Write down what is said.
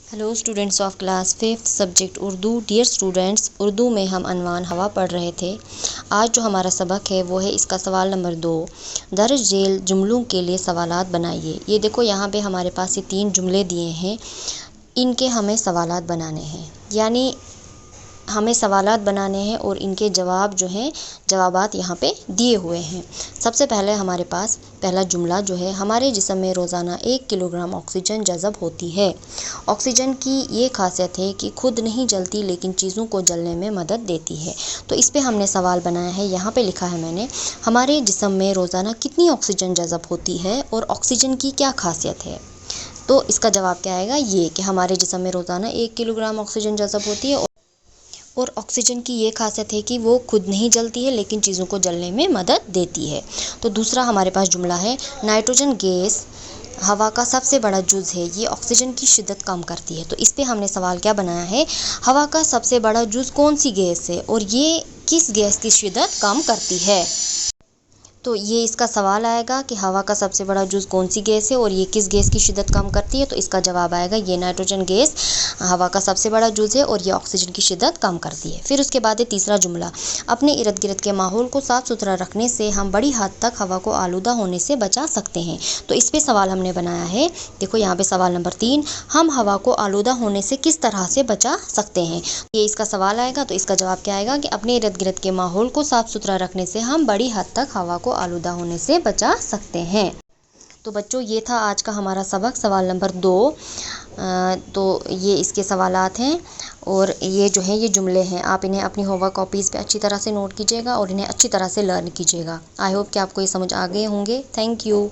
Hello students of class 5th subject Urdu. Dear students, Urdu में हम अनवान हवा पढ़ रहे थे। आज जो हमारा सबक है वो है इसका सवाल नंबर 2। दर्ज झेल जुमलों के लिए सवालात बनाइए। ये देखो यहाँ पे हमारे पास ये 3 जुमले दिए हैं, इनके हमें सवालात बनाने हैं, यानी हमें सवालात बनाने हैं और इनके जवाब जो हैं जवाबात यहाँ पे दिए हुए हैं। सबसे पहले हमारे पास पहला जुमला जो है, हमारे जिस्म में रोज़ाना 1 किलोग्राम ऑक्सीजन जज़ब होती है। ऑक्सीजन की ये खासियत है कि खुद नहीं जलती लेकिन चीज़ों को जलने में मदद देती है। तो इस पे हमने सवाल बनाया है, यहाँ पे लिखा है मैंने, हमारे जिस्म में रोज़ाना कितनी ऑक्सीजन जज़ब होती है और ऑक्सीजन की क्या खासियत है। तो इसका जवाब क्या आएगा, ये कि हमारे जिस्म में रोज़ाना 1 किलोग्राम ऑक्सीजन जज़ब होती है और ऑक्सीजन की ये खासियत है कि वो खुद नहीं जलती है लेकिन चीज़ों को जलने में मदद देती है। तो दूसरा हमारे पास जुमला है, नाइट्रोजन गैस हवा का सबसे बड़ा जुज़ है, ये ऑक्सीजन की शिद्दत कम करती है। तो इस पे हमने सवाल क्या बनाया है, हवा का सबसे बड़ा जुज़ कौन सी गैस है और ये किस गैस की शिद्दत कम करती है। तो ये इसका सवाल आएगा कि हवा का सबसे बड़ा जुज़ कौन सी गैस है और ये किस गैस की शिद्दत कम करती है। तो इसका जवाब आएगा ये नाइट्रोजन गैस हवा का सबसे बड़ा जुज़ है और ये ऑक्सीजन की शिद्दत कम करती है। फिर उसके बाद है तीसरा जुमला, अपने इर्द गिर्द के माहौल को साफ़ सुथरा रखने से हम बड़ी हद तक हवा को आलूदा होने से बचा सकते हैं। तो इस पे सवाल हमने बनाया है, देखो यहाँ पे सवाल नंबर 3, हम हवा को आलूदा होने से किस तरह से बचा सकते हैं। ये इसका सवाल आएगा। तो इसका जवाब क्या आएगा कि अपने इर्द गिर्द के माहौल को साफ़ सुथरा रखने से हम बड़ी हद तक हवा को आलूदा होने से बचा सकते हैं। तो बच्चों, ये था आज का हमारा सबक, सवाल नंबर 2। तो ये इसके सवालात हैं और ये जो है ये जुमले हैं। आप इन्हें अपनी होमवर्क कॉपीज़ पे अच्छी तरह से नोट कीजिएगा और इन्हें अच्छी तरह से लर्न कीजिएगा। आई होप कि आपको ये समझ आ गए होंगे। Thank you.